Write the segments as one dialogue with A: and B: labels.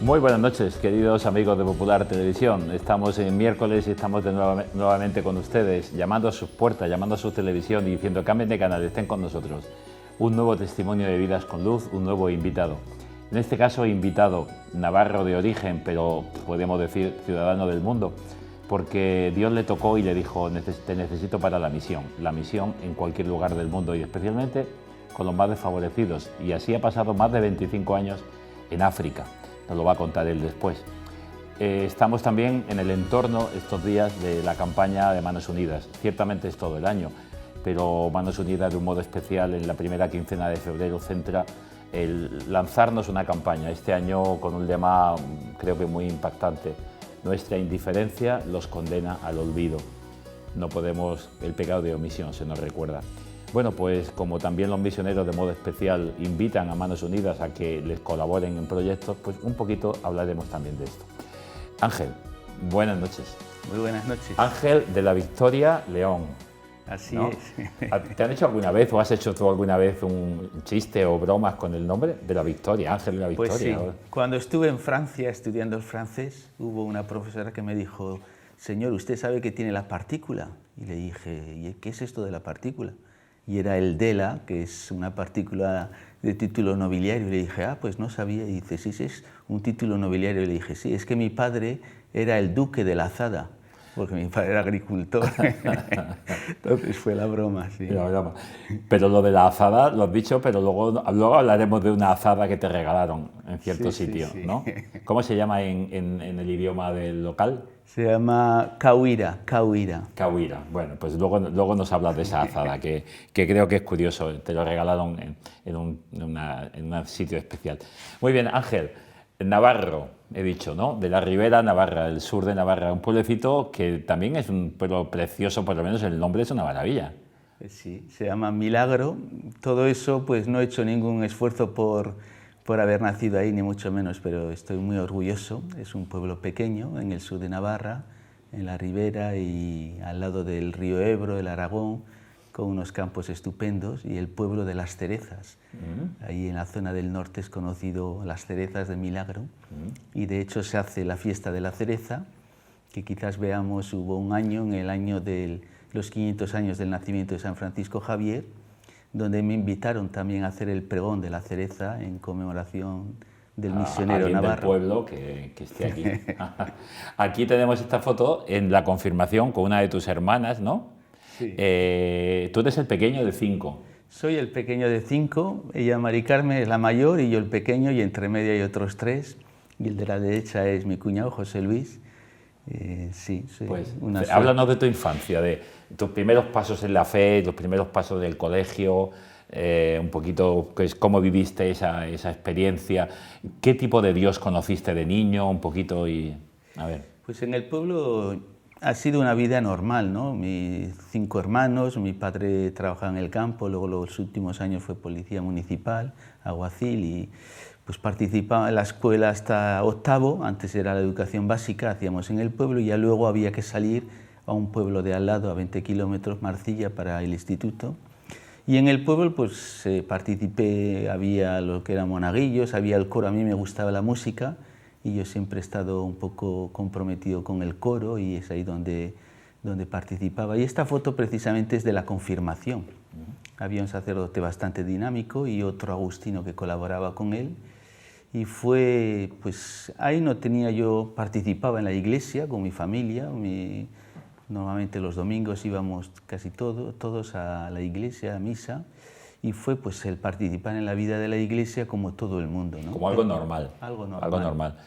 A: Muy buenas noches, queridos amigos de Popular Televisión. Estamos en miércoles y estamos nuevamente con ustedes, llamando a sus puertas, llamando a su televisión y diciendo cambien de canal, estén con nosotros. Un nuevo testimonio de vidas con luz, un nuevo invitado. En este caso, invitado navarro de origen, pero podemos decir ciudadano del mundo, porque Dios le tocó y le dijo, te necesito para la misión en cualquier lugar del mundo y especialmente con los más desfavorecidos. Y así ha pasado más de 25 años en África. Nos lo va a contar él después. Estamos también en el entorno estos días de la campaña de Manos Unidas. Ciertamente es todo el año, pero Manos Unidas de un modo especial en la primera quincena de febrero centra el lanzarnos una campaña. Este año con un lema creo que muy impactante. Nuestra indiferencia los condena al olvido. No podemos, el pecado de omisión se nos recuerda. Bueno, pues como también los misioneros de modo especial invitan a Manos Unidas a que les colaboren en proyectos, pues un poquito hablaremos también de esto. Ángel, buenas noches.
B: Muy buenas noches.
A: Ángel de la Victoria León.
B: Así
A: ¿no?
B: es.
A: ¿Te han hecho alguna vez o has hecho tú alguna vez un chiste o bromas con el nombre de la Victoria, Ángel de la Victoria?
B: Pues sí. Cuando estuve en Francia estudiando el francés, hubo una profesora que me dijo, señor, ¿usted sabe que tiene la partícula? Y le dije, ¿y qué es esto de la partícula? Y era el DELA, que es una partícula de título nobiliario. Y le dije, pues no sabía. Y dice, sí, es un título nobiliario. Y le dije, sí, es que mi padre era el duque de la Azada, porque mi padre era agricultor. Entonces fue la broma, sí.
A: La broma. Pero lo de la azada lo has dicho, pero luego hablaremos de una azada que te regalaron en cierto sitio,
B: sí.
A: ¿no? ¿Cómo se llama en el idioma del local?
B: Se llama cauira.
A: Cauira. Bueno, pues luego nos hablas de esa azada, que creo que es curioso. Te lo regalaron en un sitio especial. Muy bien, Ángel. Navarro, he dicho, ¿no? De la Ribera Navarra, el sur de Navarra. Un pueblecito que también es un pueblo precioso, por lo menos el nombre es una maravilla.
B: Sí, se llama Milagro. Todo eso, pues no he hecho ningún esfuerzo por haber nacido ahí, ni mucho menos, pero estoy muy orgulloso. Es un pueblo pequeño en el sur de Navarra, en la Ribera y al lado del río Ebro, el Aragón, con unos campos estupendos, y el pueblo de Las Cerezas. Ahí en la zona del norte es conocido Las Cerezas de Milagro, y de hecho se hace la fiesta de la cereza, que quizás veamos, hubo un año, en el año de los 500 años del nacimiento de San Francisco Javier, donde me invitaron también a hacer el pregón de la cereza en conmemoración del misionero navarro.
A: Del pueblo que esté aquí. Aquí tenemos esta foto en la confirmación con una de tus hermanas, ¿no?
B: Sí.
A: Tú eres el pequeño de 5.
B: Soy el pequeño de 5, ella Mari Carmen es la mayor y yo el pequeño, y entre medio hay otros 3, y el de la derecha es mi cuñado José Luis. Sí, soy
A: pues
B: una
A: háblanos de tu infancia, de tus primeros pasos en la fe, tus primeros pasos del colegio, un poquito cómo viviste esa experiencia, qué tipo de Dios conociste de niño, un poquito y... A ver.
B: Pues en el pueblo ha sido una vida normal, ¿no? Mis 5 hermanos, mi padre trabajaba en el campo, luego los últimos años fue policía municipal, alguacil, y pues participaba en la escuela hasta 8º, antes era la educación básica, hacíamos en el pueblo, y ya luego había que salir a un pueblo de al lado, a 20 kilómetros, Marcilla, para el instituto. Y en el pueblo pues participé, había lo que eran monaguillos, había el coro, a mí me gustaba la música, y yo siempre he estado un poco comprometido con el coro, y es ahí donde participaba. Y esta foto precisamente es de la confirmación. Había un sacerdote bastante dinámico y otro agustino que colaboraba con él, y fue, pues ahí no tenía yo, participaba en la iglesia con mi familia, normalmente los domingos íbamos casi todos a la iglesia, a misa, y fue pues el participar en la vida de la iglesia como todo el mundo, ¿no?
A: Como algo normal.
B: Algo normal.
A: Algo normal.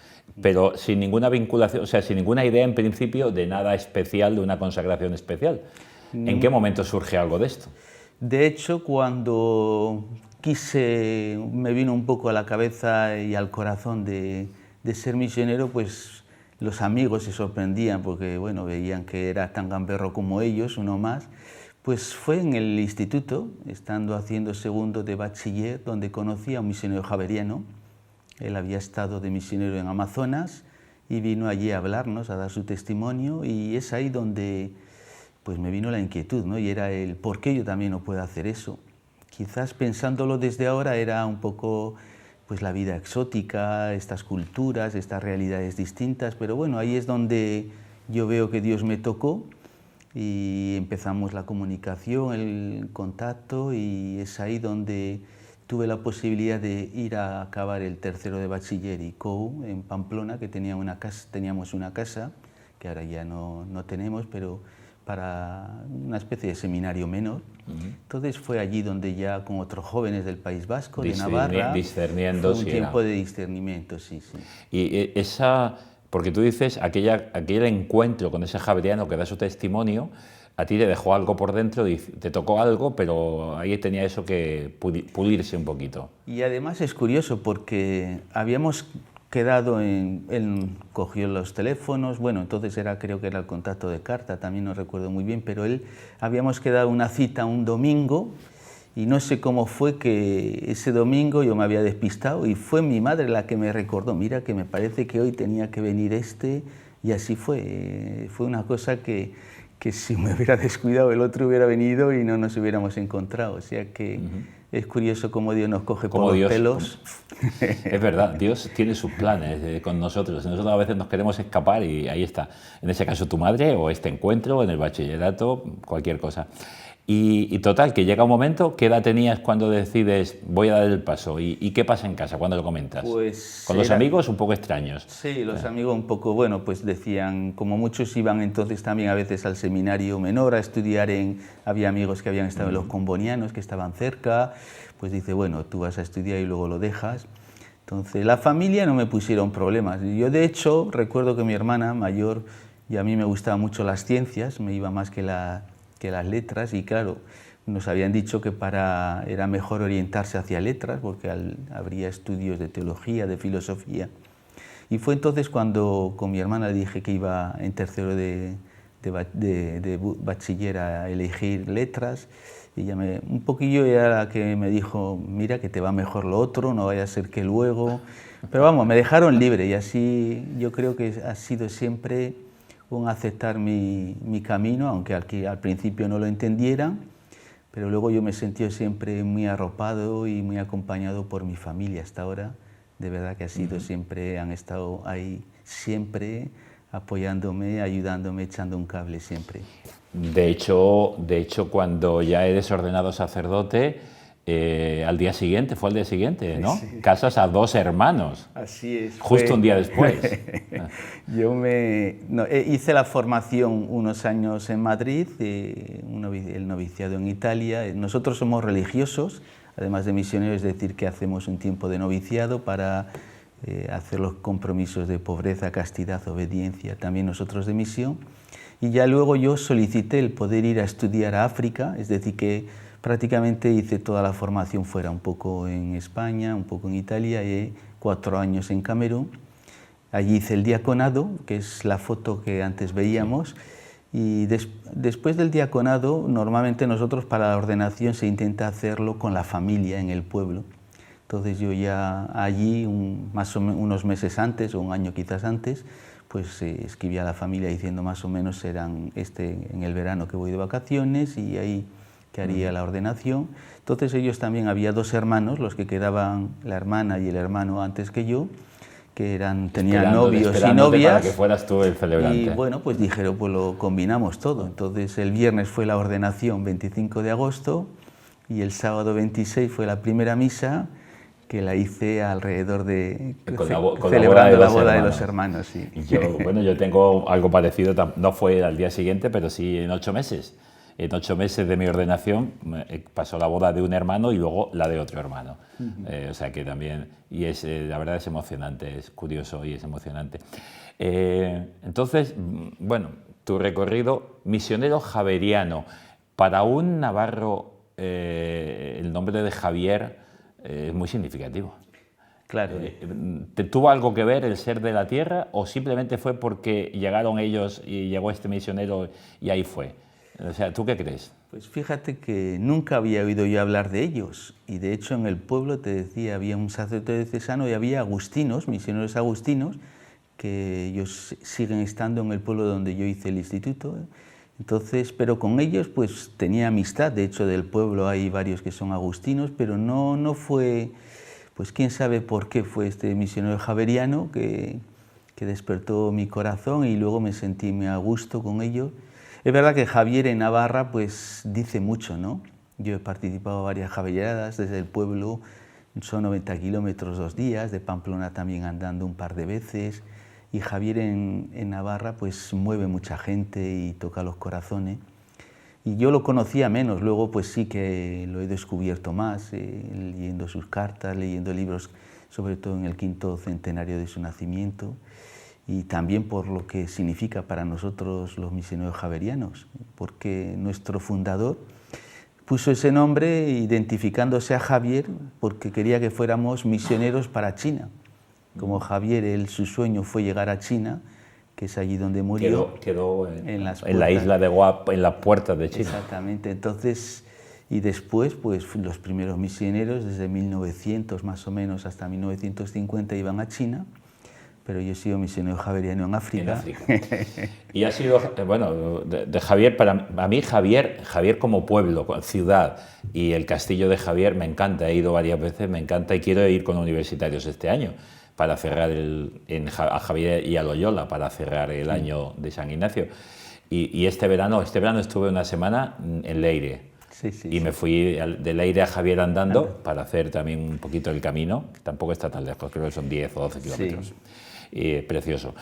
A: Pero sin ninguna vinculación, o sea, sin ninguna idea en principio de nada especial, de una consagración especial. ¿En qué momento surge algo de esto?
B: De hecho, cuando me vino un poco a la cabeza y al corazón de ser misionero, pues los amigos se sorprendían porque, bueno, veían que era tan gamberro como ellos, uno más. Pues fue en el instituto, estando haciendo segundo de bachiller, donde conocí a un misionero javeriano. Él había estado de misionero en Amazonas y vino allí a hablarnos, a dar su testimonio, y es ahí donde pues me vino la inquietud, ¿no? Y era el por qué yo también no puedo hacer eso. Quizás pensándolo desde ahora era un poco pues la vida exótica, estas culturas, estas realidades distintas, pero bueno, ahí es donde yo veo que Dios me tocó y empezamos la comunicación, el contacto, y es ahí donde tuve la posibilidad de ir a acabar el tercero de bachiller y COU en Pamplona, que teníamos una casa, que ahora ya no tenemos, pero para una especie de seminario menor. Entonces fue allí donde ya con otros jóvenes del País Vasco, de Navarra,
A: discerniendo,
B: fue un tiempo de discernimiento, sí, sí.
A: Y porque tú dices, aquel encuentro con ese javeriano que da su testimonio, a ti te dejó algo por dentro, te tocó algo, pero ahí tenía eso que pulirse un poquito.
B: Y además es curioso porque habíamos quedado él cogió los teléfonos, bueno, entonces creo que era el contacto de carta, también no recuerdo muy bien, pero habíamos quedado una cita un domingo y no sé cómo fue que ese domingo yo me había despistado y fue mi madre la que me recordó, mira que me parece que hoy tenía que venir y así fue. Fue una cosa que si me hubiera descuidado el otro hubiera venido y no nos hubiéramos encontrado, o sea que es curioso cómo Dios nos coge por los pelos.
A: Es verdad, Dios tiene sus planes con nosotros. Nosotros a veces nos queremos escapar y ahí está. En ese caso tu madre o este encuentro en el bachillerato, cualquier cosa. Y total, que llega un momento, ¿qué edad tenías cuando decides voy a dar el paso? ¿Y qué pasa en casa cuando lo comentas?
B: Pues
A: con los amigos un poco extraños.
B: Sí, los amigos un poco, bueno, pues decían, como muchos iban entonces también a veces al seminario menor a estudiar había amigos que habían estado en los combonianos, que estaban cerca, pues dice, bueno, tú vas a estudiar y luego lo dejas. Entonces la familia no me pusieron problemas. Yo de hecho recuerdo que mi hermana mayor, y a mí me gustaban mucho las ciencias, me iba más que las letras, y claro, nos habían dicho que era mejor orientarse hacia letras porque habría estudios de teología, de filosofía. Y fue entonces cuando con mi hermana le dije que iba en tercero de bachiller a elegir letras, y ella un poquillo era la que me dijo, mira que te va mejor lo otro, no vaya a ser que luego... Pero vamos, me dejaron libre y así yo creo que ha sido siempre un aceptar mi camino, aunque al principio no lo entendieran, pero luego yo me sentí siempre muy arropado y muy acompañado por mi familia hasta ahora. De verdad que ha sido siempre, han estado ahí siempre apoyándome, ayudándome, echando un cable siempre.
A: De hecho, cuando ya eres ordenado sacerdote, al día siguiente, ¿no? Sí. Casas a 2 hermanos.
B: Así es.
A: Justo un día después.
B: Yo hice la formación unos años en Madrid, el noviciado en Italia. Nosotros somos religiosos, además de misioneros, es decir, que hacemos un tiempo de noviciado para hacer los compromisos de pobreza, castidad, obediencia, también nosotros de misión. Y ya luego yo solicité el poder ir a estudiar a África, es decir, que prácticamente hice toda la formación fuera, un poco en España, un poco en Italia y 4 años en Camerún. Allí hice el diaconado, que es la foto que antes veíamos, y después del diaconado, normalmente nosotros para la ordenación se intenta hacerlo con la familia en el pueblo. Entonces yo ya allí, más o menos unos meses antes, o un año quizás antes, pues escribí a la familia diciendo más o menos serán en el verano que voy de vacaciones y ahí que haría la ordenación. Entonces ellos también, había 2 hermanos, los que quedaban, la hermana y el hermano antes que yo, que tenían novios y novias.
A: Para que fueras tú el celebrante.
B: Y bueno, pues dijeron, pues lo combinamos todo. Entonces el viernes fue la ordenación, 25 de agosto, y el sábado 26 fue la primera misa, que la hice alrededor celebrando la boda de los hermanos. Sí.
A: Yo tengo algo parecido, no fue al día siguiente, pero sí en 8 meses. En 8 meses de mi ordenación pasó la boda de un hermano y luego la de otro hermano. O sea que también, y la verdad es emocionante, es curioso y es emocionante. Entonces, bueno, tu recorrido misionero javeriano. Para un navarro, el nombre de Javier es muy significativo.
B: Claro.
A: ¿Tuvo algo que ver el ser de la tierra o simplemente fue porque llegaron ellos y llegó este misionero y ahí fue? O sea, ¿tú qué crees?
B: Pues fíjate que nunca había oído yo hablar de ellos, y de hecho en el pueblo, te decía, había un sacerdote diocesano y había agustinos, misioneros agustinos, que ellos siguen estando en el pueblo donde yo hice el instituto. Entonces, pero con ellos pues tenía amistad, de hecho del pueblo hay varios que son agustinos, pero no fue pues quién sabe por qué fue este misionero javeriano que despertó mi corazón y luego me sentí muy a gusto con ello. Es verdad que Javier en Navarra pues dice mucho, ¿no? Yo he participado en varias javeriadas desde el pueblo, son 90 kilómetros 2 días, de Pamplona también andando un par de veces, y Javier en Navarra pues mueve mucha gente y toca los corazones. Y yo lo conocía menos, luego pues sí que lo he descubierto más, leyendo sus cartas, leyendo libros, sobre todo en el 5º centenario de su nacimiento, y también por lo que significa para nosotros los misioneros javerianos, porque nuestro fundador puso ese nombre identificándose a Javier porque quería que fuéramos misioneros para China. Como Javier, su sueño fue llegar a China, que es allí donde murió.
A: Quedó en la isla de Guap, en las puertas de China.
B: Exactamente. Entonces, y después, pues los primeros misioneros, desde 1900 más o menos hasta 1950, iban a China, pero yo he sido misionero javeriano en África.
A: Y ha sido, bueno, de Javier, para mí Javier como pueblo, ciudad, y el castillo de Javier me encanta, he ido varias veces, me encanta y quiero ir con universitarios este año para cerrar a Javier y a Loyola, para cerrar el año de San Ignacio. Y este verano estuve una semana en Leire. Y me fui de Leire a Javier andando para hacer también un poquito el camino, que tampoco está tan lejos, creo que son 10 o 12 kilómetros. Precioso.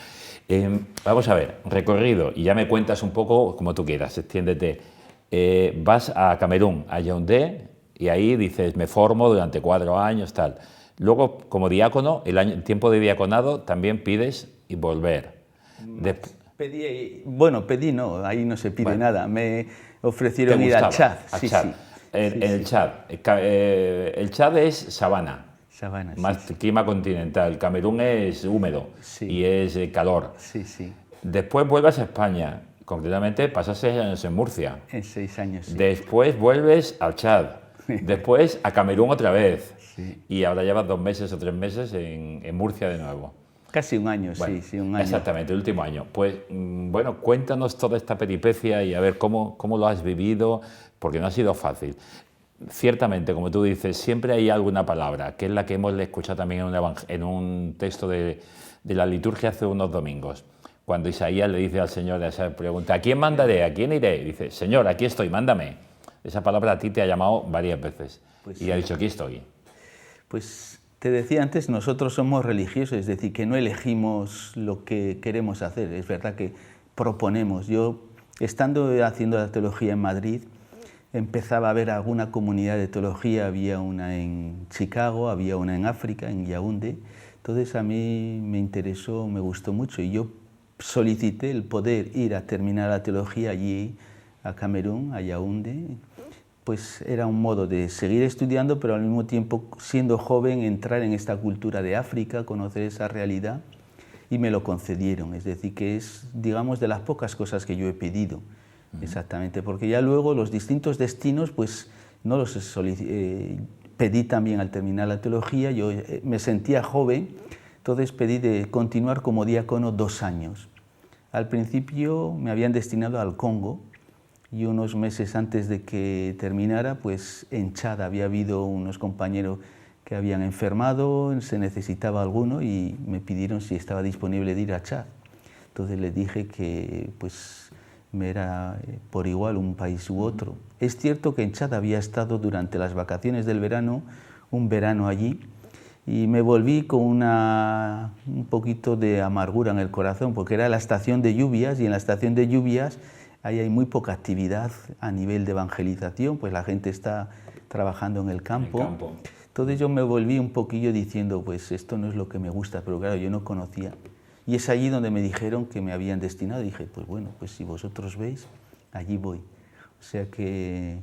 A: Vamos a ver, recorrido, y ya me cuentas un poco como tú quieras, extiéndete. Vas a Camerún, a Yaoundé, y ahí dices, me formo durante 4 años, tal. Luego, como diácono, el tiempo de diaconado también pides y volver.
B: Pedí no, ahí no se pide nada. Me ofrecieron ir al Chad.
A: El Chad. El Chad es sabana. Más clima continental. Camerún es húmedo y es calor. Después vuelves a España. Concretamente pasas 6 años en Murcia.
B: En 6 años, sí.
A: Después vuelves al Chad. Después a Camerún otra vez. Y ahora llevas 2 meses o 3 meses en Murcia de nuevo.
B: Casi un año,
A: bueno,
B: sí, un año.
A: Exactamente, el último año. Pues bueno, cuéntanos toda esta peripecia y a ver cómo lo has vivido, porque no ha sido fácil. Ciertamente, como tú dices, siempre hay alguna palabra, que es la que hemos escuchado también en un texto de la liturgia hace unos domingos, cuando Isaías le dice al Señor, esa pregunta, ¿a quién mandaré? ¿A quién iré? Y dice, Señor, aquí estoy, mándame. Esa palabra a ti te ha llamado varias veces y ha dicho, aquí estoy.
B: Pues te decía antes, nosotros somos religiosos, es decir, que no elegimos lo que queremos hacer, es verdad que proponemos. Yo, estando haciendo la teología en Madrid, empezaba a ver alguna comunidad de teología, había una en Chicago, había una en África, en Yaoundé, entonces a mí me interesó, me gustó mucho y yo solicité el poder ir a terminar la teología allí a Camerún, a Yaoundé. Pues era un modo de seguir estudiando, pero al mismo tiempo, siendo joven, entrar en esta cultura de África, conocer esa realidad, y me lo concedieron. Es decir, que es, digamos, de las pocas cosas que yo he pedido, exactamente, porque ya luego los distintos destinos, pues no los pedí también al terminar la teología. Yo me sentía joven, entonces pedí de continuar como diácono 2 años. Al principio me habían destinado al Congo, y unos meses antes de que terminara, pues en Chad había habido unos compañeros que habían enfermado, se necesitaba alguno y me pidieron si estaba disponible de ir a Chad. Entonces les dije que pues me era por igual un país u otro. Es cierto que en Chad había estado durante las vacaciones del verano, un verano allí, y me volví con un poquito de amargura en el corazón, porque era la estación de lluvias, y en la estación de lluvias ahí hay muy poca actividad a nivel de evangelización, pues la gente está trabajando en el campo. Entonces yo me volví un poquillo diciendo, pues esto no es lo que me gusta, pero claro, yo no conocía. Y es allí donde me dijeron que me habían destinado. Y dije, pues bueno, pues si vosotros veis, allí voy. O sea que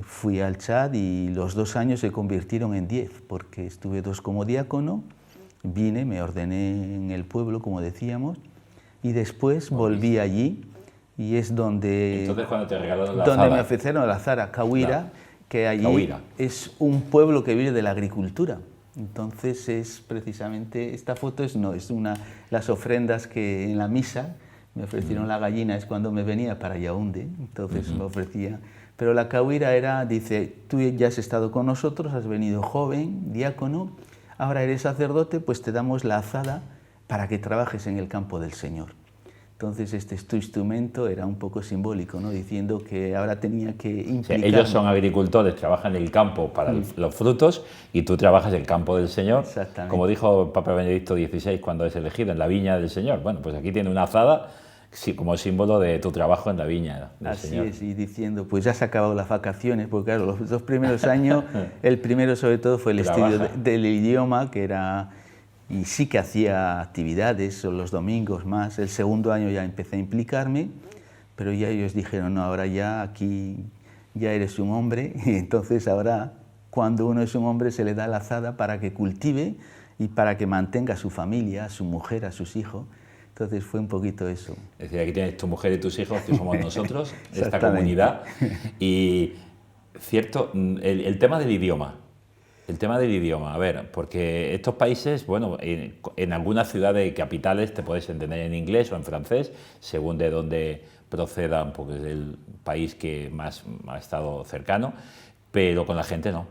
B: fui al Chad y los 2 años se convirtieron en 10, porque estuve 2 como diácono, vine, me ordené en el pueblo, como decíamos, y después volví allí. Y es donde...
A: Entonces, cuando te regalaron la
B: donde
A: Zara.
B: me ofrecieron la Zara, Kawira, que allí es un pueblo que vive de la agricultura. Entonces es precisamente, esta foto es las ofrendas que en la misa me ofrecieron la gallina, es cuando me venía para Yaoundé, entonces me ofrecía. Pero la Kawira era, dice, tú ya has estado con nosotros, has venido joven, diácono, ahora eres sacerdote, pues te damos la azada para que trabajes en el campo del Señor. Entonces este es tu instrumento, era un poco simbólico, ¿no? Diciendo que ahora tenía que implicarme.
A: Ellos son agricultores, trabajan en el campo para los frutos y tú trabajas en el campo del Señor.
B: Exactamente.
A: Como dijo Papa Benedicto XVI cuando es elegido, en la viña del Señor. Bueno, pues aquí tiene una azada como símbolo de tu trabajo en la viña del Señor.
B: Así es, y diciendo, pues ya se han acabado las vacaciones, porque claro, los 2 primeros años, el primero sobre todo fue el estudio del idioma, que era... Y sí que hacía actividades los domingos más. El segundo año ya empecé a implicarme, pero ya ellos dijeron, no, ahora ya aquí ya eres un hombre, y entonces ahora cuando uno es un hombre se le da la azada para que cultive y para que mantenga a su familia, a su mujer, a sus hijos. Entonces fue un poquito eso.
A: Es decir, aquí tienes tu mujer y tus hijos, que somos nosotros, esta comunidad. Y cierto, el tema del idioma. El tema del idioma, a ver, porque estos países, bueno, en algunas ciudades capitales te puedes entender en inglés o en francés, según de dónde procedan, porque es el país que más ha estado cercano, pero con la gente no.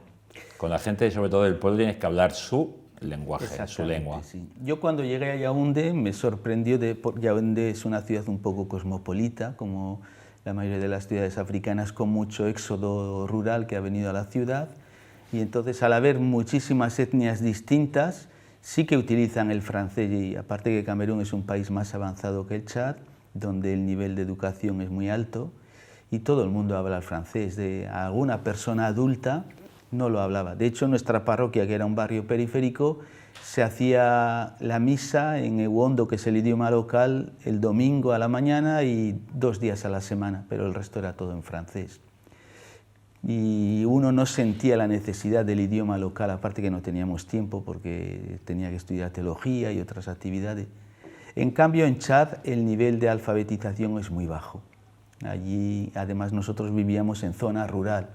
A: Con la gente, sobre todo del pueblo, tienes que hablar su lenguaje, su lengua.
B: Sí. Yo cuando llegué a Yaoundé me sorprendió, Yaoundé es una ciudad un poco cosmopolita, como la mayoría de las ciudades africanas, con mucho éxodo rural que ha venido a la ciudad. Y entonces, al haber muchísimas etnias distintas, sí que utilizan el francés. Y aparte que Camerún es un país más avanzado que el Chad, donde el nivel de educación es muy alto, y todo el mundo habla el francés. De alguna persona adulta no lo hablaba. De hecho, nuestra parroquia, que era un barrio periférico, se hacía la misa en Ewondo, que es el idioma local, el domingo a la mañana y 2 días a la semana, pero el resto era todo en francés. Y uno no sentía la necesidad del idioma local, aparte que no teníamos tiempo porque tenía que estudiar teología y otras actividades. En cambio, en Chad el nivel de alfabetización es muy bajo. Allí, además, nosotros vivíamos en zona rural,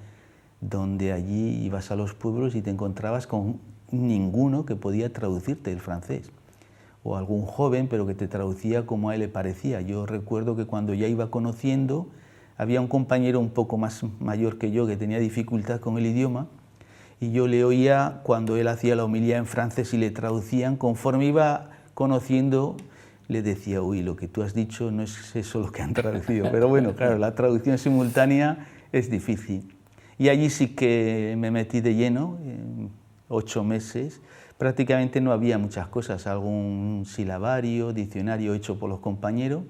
B: donde allí ibas a los pueblos y te encontrabas con ninguno que podía traducirte el francés, o algún joven, pero que te traducía como a él le parecía. Yo recuerdo que cuando ya iba conociendo, había un compañero un poco más mayor que yo que tenía dificultad con el idioma y yo le oía cuando él hacía la homilía en francés y le traducían, conforme iba conociendo le decía, uy, lo que tú has dicho no es eso lo que han traducido, pero bueno, claro, la traducción simultánea es difícil. Y allí sí que me metí de lleno, 8 meses, prácticamente no había muchas cosas, algún silabario, diccionario hecho por los compañeros,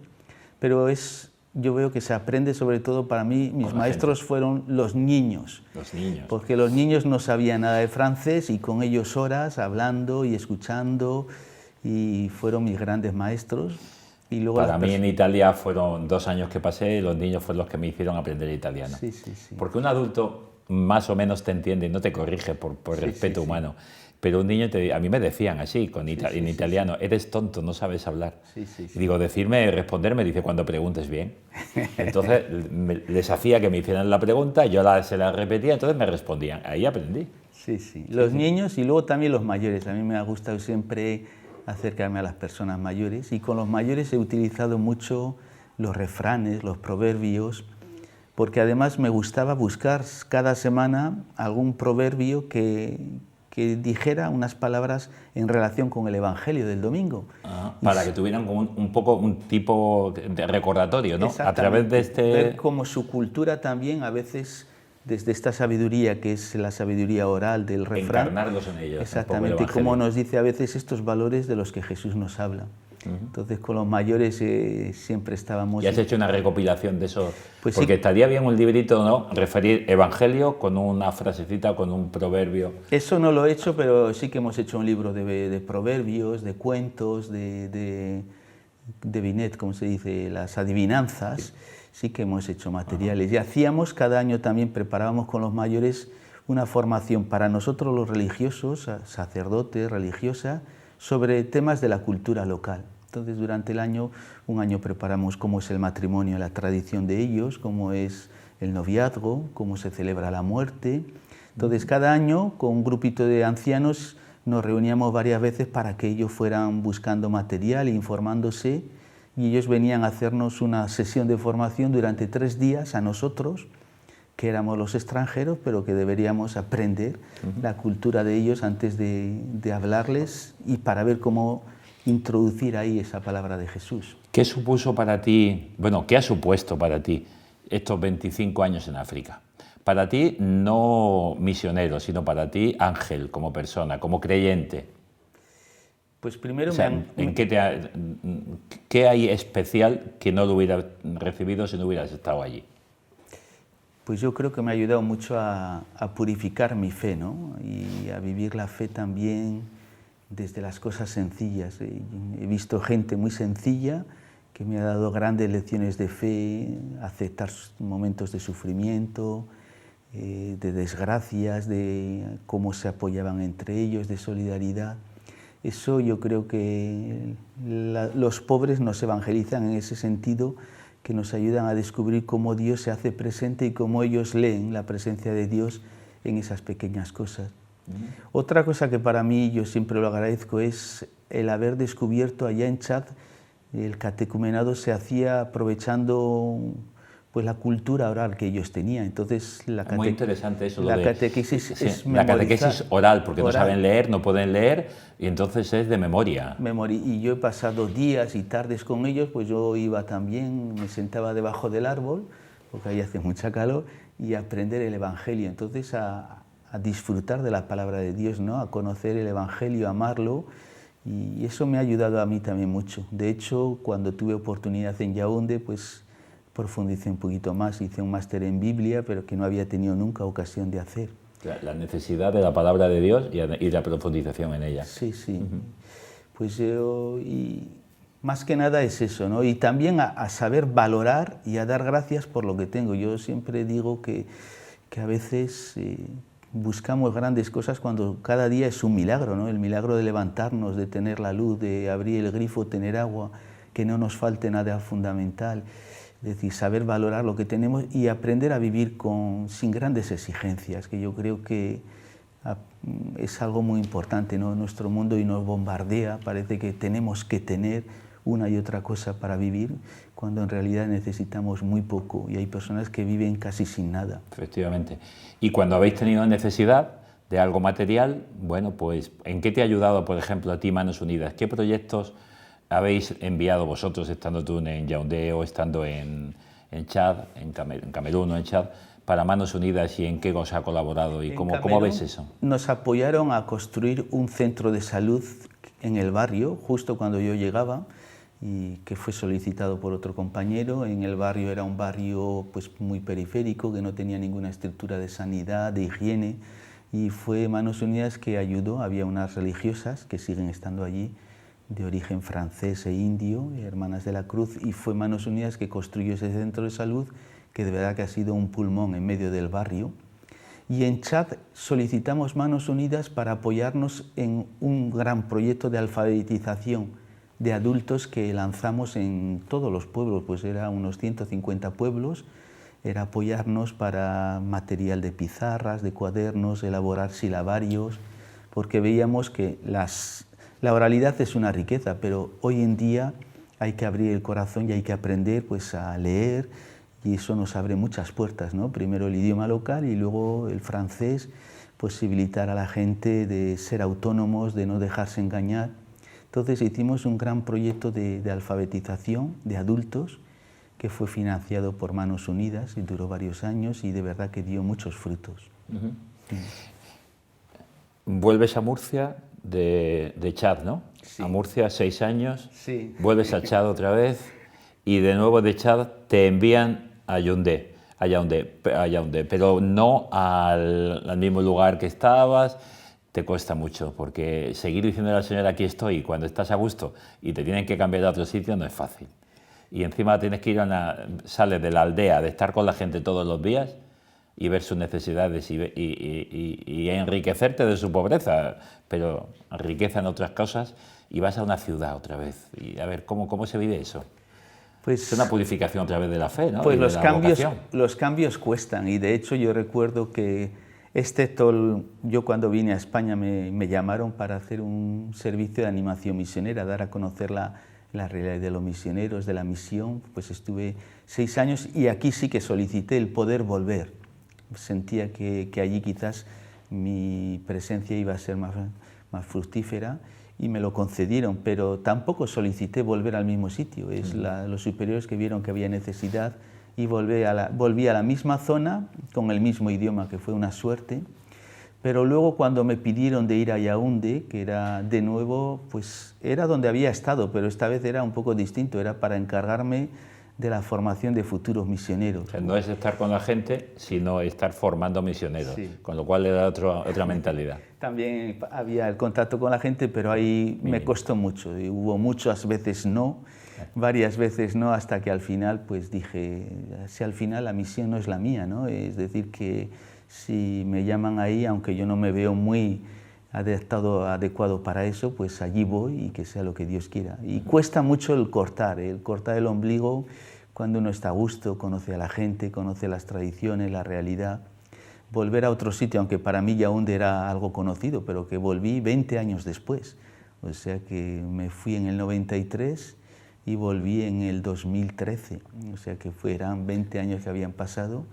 B: pero yo veo que se aprende sobre todo, para mí, mis maestros fueron los niños.
A: Los niños.
B: Porque los niños no sabían nada de francés y con ellos horas hablando y escuchando y fueron mis grandes maestros. Y luego
A: para mí en Italia fueron 2 años que pasé y los niños fueron los que me hicieron aprender italiano.
B: Sí, sí, sí.
A: Porque un adulto más o menos te entiende y no te corrige por respeto humano. Pero un niño, a mí me decían así, en italiano, eres tonto, no sabes hablar. Y digo, responderme, dice, cuando preguntes bien. Entonces les hacía que me hicieran la pregunta, yo se la repetía, entonces me respondían. Ahí aprendí.
B: Los niños y luego también los mayores. A mí me ha gustado siempre acercarme a las personas mayores y con los mayores he utilizado mucho los refranes, los proverbios, porque además me gustaba buscar cada semana algún proverbio que dijera unas palabras en relación con el Evangelio del domingo.
A: Para que tuvieran un tipo de recordatorio, ¿no? A través de
B: ver cómo su cultura también, a veces, desde esta sabiduría, que es la sabiduría oral del refrán.
A: Encarnarlos en ellos.
B: Exactamente, como nos dice a veces estos valores de los que Jesús nos habla. Entonces, con los mayores siempre estábamos...
A: ¿Y has hecho una recopilación de eso?
B: Pues
A: porque
B: sí.
A: Estaría bien un librito, ¿no? Referir Evangelio con una frasecita, con un proverbio.
B: Eso no lo he hecho, pero sí que hemos hecho un libro de proverbios, de cuentos, de Binet, como se dice, las adivinanzas. Sí que hemos hecho materiales. Y hacíamos, cada año también preparábamos con los mayores una formación para nosotros los religiosos, sacerdotes, religiosas, sobre temas de la cultura local. Entonces, durante el año, un año preparamos cómo es el matrimonio, la tradición de ellos, cómo es el noviazgo, cómo se celebra la muerte. Entonces, cada año, con un grupito de ancianos, nos reuníamos varias veces para que ellos fueran buscando material, informándose, y ellos venían a hacernos una sesión de formación durante 3 días a nosotros, que éramos los extranjeros, pero que deberíamos aprender la cultura de ellos antes de hablarles y para ver cómo introducir ahí esa palabra de Jesús.
A: ¿Qué supuso para ti, bueno, qué ha supuesto para ti estos 25 años en África? Para ti no misionero, sino para ti ángel, como persona, como creyente.
B: Pues primero,
A: o sea, ¿qué hay especial que no lo hubieras recibido si no hubieras estado allí?
B: Pues yo creo que me ha ayudado mucho a purificar mi fe, ¿no? Y a vivir la fe también desde las cosas sencillas. He visto gente muy sencilla que me ha dado grandes lecciones de fe, aceptar momentos de sufrimiento, de desgracias, de cómo se apoyaban entre ellos, de solidaridad. Eso yo creo que los pobres nos evangelizan en ese sentido, que nos ayudan a descubrir cómo Dios se hace presente y cómo ellos leen la presencia de Dios en esas pequeñas cosas. Otra cosa que para mí yo siempre lo agradezco es el haber descubierto allá en Chad, el catecumenado se hacía aprovechando pues la cultura oral que ellos tenían. Entonces
A: muy interesante eso,
B: la catequesis es
A: la catequesis oral, porque
B: oral.
A: No saben leer, no pueden leer, y entonces es de memoria.
B: Y yo he pasado días y tardes con ellos, pues yo iba también, me sentaba debajo del árbol, porque ahí hace mucha calor, y a aprender el Evangelio. Entonces a disfrutar de la palabra de Dios, ¿no? A conocer el Evangelio, a amarlo, y eso me ha ayudado a mí también mucho. De hecho, cuando tuve oportunidad en Yaoundé, pues profundicé un poquito más, hice un máster en Biblia, pero que no había tenido nunca ocasión de hacer.
A: La necesidad de la palabra de Dios y la profundización en ella.
B: Sí, sí. Pues yo, y más que nada es eso, ¿no? Y también a saber valorar y a dar gracias por lo que tengo. Yo siempre digo que a veces buscamos grandes cosas cuando cada día es un milagro, ¿no? El milagro de levantarnos, de tener la luz, de abrir el grifo, tener agua, que no nos falte nada fundamental. Es decir, saber valorar lo que tenemos y aprender a vivir sin grandes exigencias, que yo creo que es algo muy importante, ¿no? Nuestro mundo y nos bombardea, parece que tenemos que tener una y otra cosa para vivir, cuando en realidad necesitamos muy poco y hay personas que viven casi sin nada.
A: Efectivamente. Y cuando habéis tenido necesidad de algo material, bueno, pues ¿en qué te ha ayudado, por ejemplo, a ti Manos Unidas? ¿Qué proyectos habéis enviado vosotros, estando tú en Yaoundé o estando en Chad, en Camerún o en Chad, para Manos Unidas, y en qué os ha colaborado y cómo ves eso?
B: Nos apoyaron a construir un centro de salud en el barrio, justo cuando yo llegaba, y que fue solicitado por otro compañero. En el barrio era un barrio pues muy periférico, que no tenía ninguna estructura de sanidad, de higiene, y fue Manos Unidas que ayudó. Había unas religiosas que siguen estando allí, de origen francés e indio, Hermanas de la Cruz, y fue Manos Unidas que construyó ese centro de salud, que de verdad que ha sido un pulmón en medio del barrio. Y en Chad solicitamos Manos Unidas para apoyarnos en un gran proyecto de alfabetización de adultos que lanzamos en todos los pueblos, pues era unos 150 pueblos, era apoyarnos para material de pizarras, de cuadernos, elaborar silabarios, porque veíamos que la oralidad es una riqueza, pero hoy en día hay que abrir el corazón y hay que aprender pues, a leer, y eso nos abre muchas puertas, ¿no? Primero el idioma local y luego el francés, posibilitar a la gente de ser autónomos, de no dejarse engañar. Entonces hicimos un gran proyecto de alfabetización de adultos que fue financiado por Manos Unidas y duró varios años y de verdad que dio muchos frutos.
A: Vuelves a Murcia de Chad, ¿no?
B: Sí.
A: A Murcia 6 años,
B: sí.
A: Vuelves a Chad otra vez y de nuevo de Chad te envían a Yaoundé, pero no al mismo lugar que estabas. Te cuesta mucho, porque seguir diciendo al Señor aquí estoy cuando estás a gusto y te tienen que cambiar a otro sitio no es fácil. Y encima tienes que ir sales de la aldea, de estar con la gente todos los días y ver sus necesidades y enriquecerte de su pobreza, pero riqueza en otras cosas, y vas a una ciudad otra vez. Y a ver, ¿cómo se vive eso?
B: Pues,
A: es una purificación otra vez de la fe, ¿no?
B: Pues los cambios cuestan, y de hecho yo recuerdo que yo cuando vine a España me llamaron para hacer un servicio de animación misionera, dar a conocer la realidad de los misioneros, de la misión. Pues estuve 6 años y aquí sí que solicité el poder volver sentía que allí quizás mi presencia iba a ser más fructífera y me lo concedieron, pero tampoco solicité volver al mismo sitio. Es los superiores que vieron que había necesidad y volví a la misma zona con el mismo idioma, que fue una suerte. Pero luego cuando me pidieron de ir a Yaoundé, que era de nuevo, pues era donde había estado, pero esta vez era un poco distinto, era para encargarme de la formación de futuros misioneros.
A: O sea, no es estar con la gente, sino estar formando misioneros,
B: sí.
A: Con lo cual era otra mentalidad.
B: También había el contacto con la gente, pero ahí me costó mucho. Y hubo muchas veces no, varias veces no, hasta que al final pues dije, si al final la misión no es la mía, ¿no? Es decir, que si me llaman ahí, aunque yo no me veo muy adecuado para eso, pues allí voy y que sea lo que Dios quiera. Y cuesta mucho el cortar el ombligo cuando uno está a gusto, conoce a la gente, conoce las tradiciones, la realidad. Volver a otro sitio, aunque para mí Yaoundé era algo conocido, pero que volví 20 años después. O sea que me fui en el 93 y volví en el 2013. O sea que eran 20 años que habían pasado.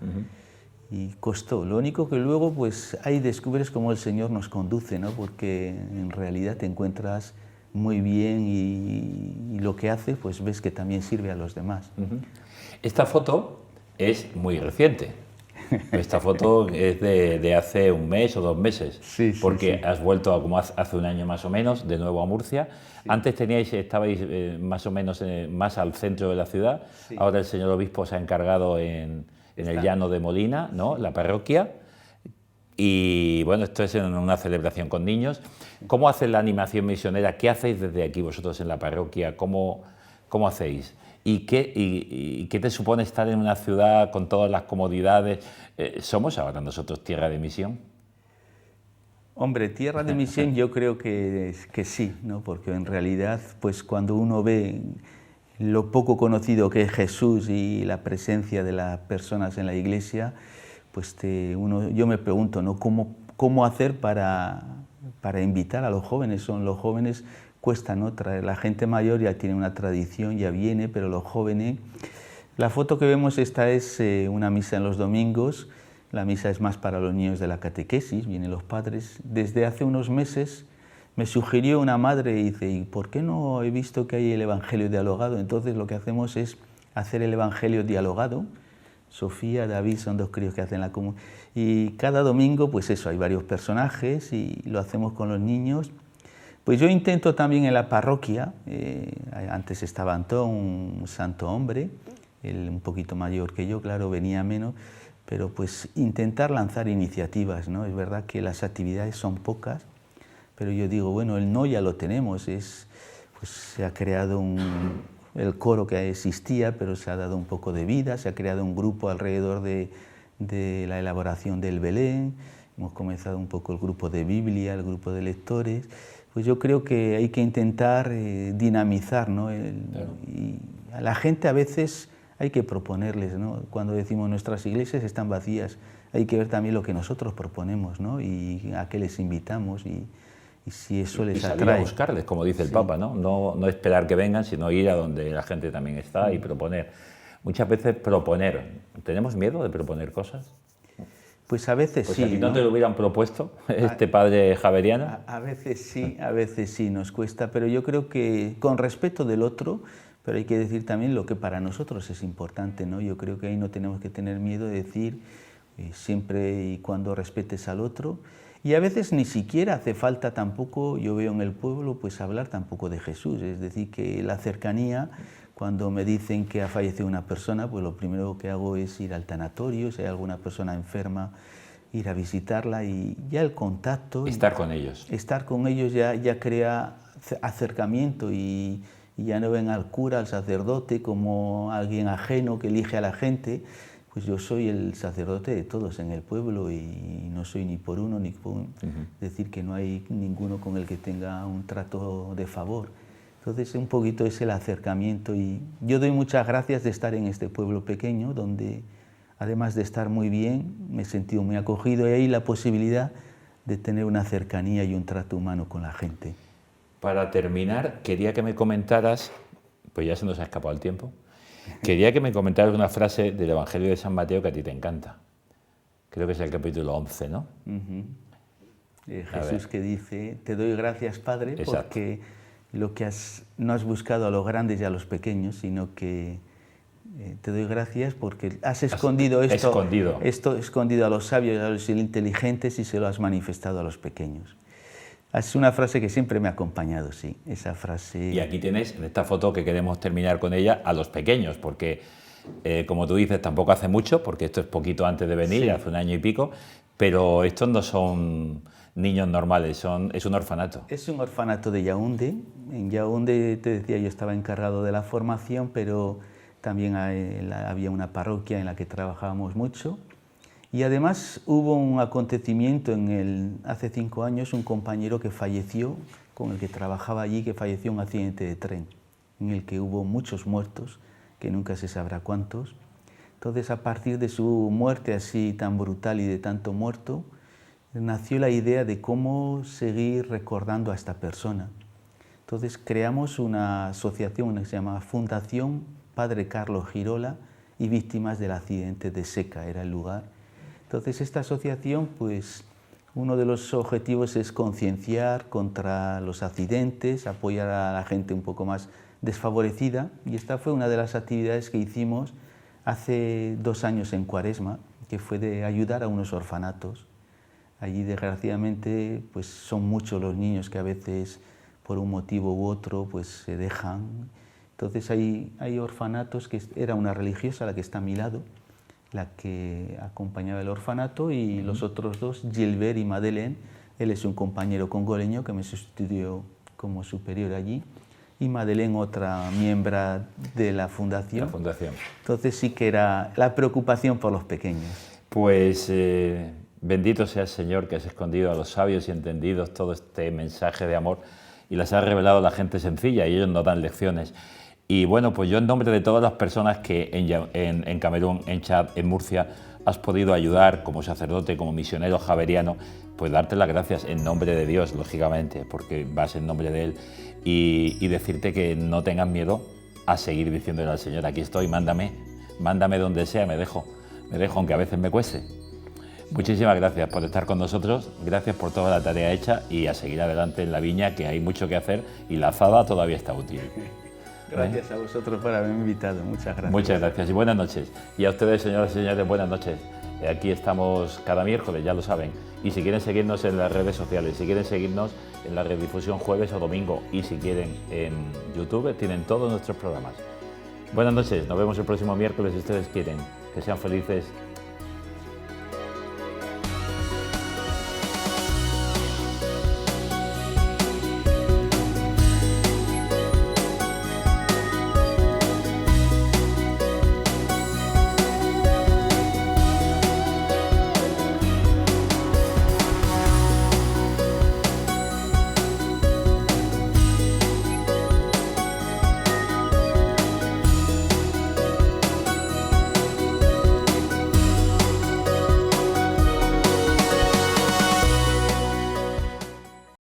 B: Y costó. Lo único que luego pues ahí descubres cómo el Señor nos conduce, ¿no? Porque en realidad te encuentras muy bien y lo que haces pues ves que también sirve a los demás.
A: Esta foto es muy reciente. Esta foto es de hace un mes o 2 meses,
B: sí,
A: porque
B: sí.
A: has vuelto como hace un año más o menos de nuevo a Murcia. Sí. Antes estabais más o menos más al centro de la ciudad, sí. Ahora el señor obispo se ha encargado en el llano de Molina, ¿no? La parroquia, y bueno, esto es en una celebración con niños. ¿Cómo hace la animación misionera? ¿Qué hacéis desde aquí vosotros en la parroquia? ¿Cómo hacéis? ¿Y qué te supone estar en una ciudad con todas las comodidades? ¿Somos ahora nosotros tierra de misión?
B: Hombre, tierra de misión yo creo que sí, ¿no? Porque en realidad, pues cuando uno ve lo poco conocido que es Jesús y la presencia de las personas en la iglesia, pues yo me pregunto, ¿no? ¿Cómo hacer para invitar a los jóvenes? Los jóvenes cuesta, ¿no? La gente mayor ya tiene una tradición, ya viene, pero los jóvenes... La foto que vemos esta es una misa en los domingos. La misa es más para los niños de la catequesis, vienen los padres. Desde hace unos meses me sugirió una madre y dice, ¿y por qué no he visto que hay el Evangelio dialogado? Entonces lo que hacemos es hacer el Evangelio dialogado. Sofía, David son 2 críos que hacen la comunión. Y cada domingo, pues eso, hay varios personajes y lo hacemos con los niños. Pues yo intento también en la parroquia, antes estaba Antón, un santo hombre, él un poquito mayor que yo, claro, venía menos, pero pues intentar lanzar iniciativas, ¿no? Es verdad que las actividades son pocas, pero yo digo, bueno, el no ya lo tenemos, pues se ha creado el coro que existía, pero se ha dado un poco de vida, se ha creado un grupo alrededor de la elaboración del Belén, hemos comenzado un poco el grupo de Biblia, el grupo de lectores. Pues yo creo que hay que intentar dinamizar, ¿no? Y a la gente a veces hay que proponerles, ¿no? Cuando decimos nuestras iglesias están vacías, hay que ver también lo que nosotros proponemos, ¿no? Y a qué les invitamos y si eso les atrae.
A: Y salir a buscarles, como dice el Papa, ¿no? No esperar que vengan, sino ir a donde la gente también está y proponer. Muchas veces proponer. ¿Tenemos miedo de proponer cosas?
B: Pues a veces
A: pues
B: sí.
A: Si no te lo hubieran propuesto, este padre javeriano.
B: A veces sí nos cuesta, pero yo creo que con respeto del otro, pero hay que decir también lo que para nosotros es importante, ¿no? Yo creo que ahí no tenemos que tener miedo de decir siempre y cuando respetes al otro. Y a veces ni siquiera hace falta tampoco, yo veo en el pueblo, pues hablar tampoco de Jesús. Es decir, que la cercanía, cuando me dicen que ha fallecido una persona, pues lo primero que hago es ir al tanatorio, si hay alguna persona enferma, ir a visitarla y ya el contacto...
A: Estar con ellos.
B: Estar con ellos ya crea acercamiento y ya no ven al cura, al sacerdote, como alguien ajeno que elige a la gente. Pues yo soy el sacerdote de todos en el pueblo y no soy ni por uno ni por uno. Es decir, que no hay ninguno con el que tenga un trato de favor. Entonces, un poquito es el acercamiento y yo doy muchas gracias de estar en este pueblo pequeño donde, además de estar muy bien, me he sentido muy acogido y hay la posibilidad de tener una cercanía y un trato humano con la gente.
A: Para terminar, quería que me comentaras, pues ya se nos ha escapado el tiempo, quería que me comentaras una frase del Evangelio de San Mateo que a ti te encanta, Creo que es el capítulo 11, ¿no?
B: Jesús que dice, te doy gracias, Padre,
A: Exacto.
B: porque no has buscado a los grandes y a los pequeños, sino que te doy gracias porque has escondido escondido a los sabios y a los inteligentes y se lo has manifestado a los pequeños. Es una frase que siempre me ha acompañado, sí, esa frase.
A: Y aquí tienes, en esta foto que queremos terminar con ella, a los pequeños, porque, como tú dices, tampoco hace mucho, porque esto es poquito antes de venir, sí, hace un año y pico, pero estos no son niños normales, es un orfanato.
B: Es un orfanato de Yaoundé. En Yaoundé, te decía, yo estaba encargado de la formación, pero también había una parroquia en la que trabajábamos mucho. Y además hubo un acontecimiento hace 5 años, un compañero que falleció, con el que trabajaba allí, que falleció en un accidente de tren, en el que hubo muchos muertos, que nunca se sabrá cuántos. Entonces, a partir de su muerte así tan brutal y de tanto muerto, nació la idea de cómo seguir recordando a esta persona. Entonces creamos una asociación que se llama Fundación Padre Carlos Girola y Víctimas del Accidente de Seca, era el lugar. Entonces esta asociación, pues uno de los objetivos es concienciar contra los accidentes, apoyar a la gente un poco más desfavorecida, y esta fue una de las actividades que hicimos hace 2 años en Cuaresma, que fue de ayudar a unos orfanatos. Allí, desgraciadamente, pues son muchos los niños que a veces, por un motivo u otro, pues se dejan. Entonces hay orfanatos, que era una religiosa la que está a mi lado, la que acompañaba el orfanato, y los otros 2, Gilbert y Madeleine. Él es un compañero congoleño que me sustituyó como superior allí, y Madeleine, otra miembro de la fundación.
A: La fundación.
B: Entonces sí que era la preocupación por los pequeños.
A: Pues bendito sea el Señor, que has escondido a los sabios y entendidos todo este mensaje de amor y las ha revelado a la gente sencilla, y ellos nos dan lecciones. Y bueno, pues yo, en nombre de todas las personas que en Camerún, en Chad, en Murcia, has podido ayudar como sacerdote, como misionero javeriano, pues darte las gracias en nombre de Dios, lógicamente, porque vas en nombre de Él, y decirte que no tengas miedo a seguir diciéndole al Señor, aquí estoy, mándame donde sea, me dejo, aunque a veces me cueste. Muchísimas gracias por estar con nosotros, gracias por toda la tarea hecha, y a seguir adelante en la viña, que hay mucho que hacer y la azada todavía está útil.
B: Gracias a vosotros por haberme invitado, muchas gracias.
A: Muchas gracias y buenas noches. Y a ustedes, señoras y señores, buenas noches. Aquí estamos cada miércoles, ya lo saben. Y si quieren seguirnos en las redes sociales, si quieren seguirnos en la redifusión jueves o domingo, y si quieren en YouTube, tienen todos nuestros programas. Buenas noches, nos vemos el próximo miércoles si ustedes quieren. Que sean felices.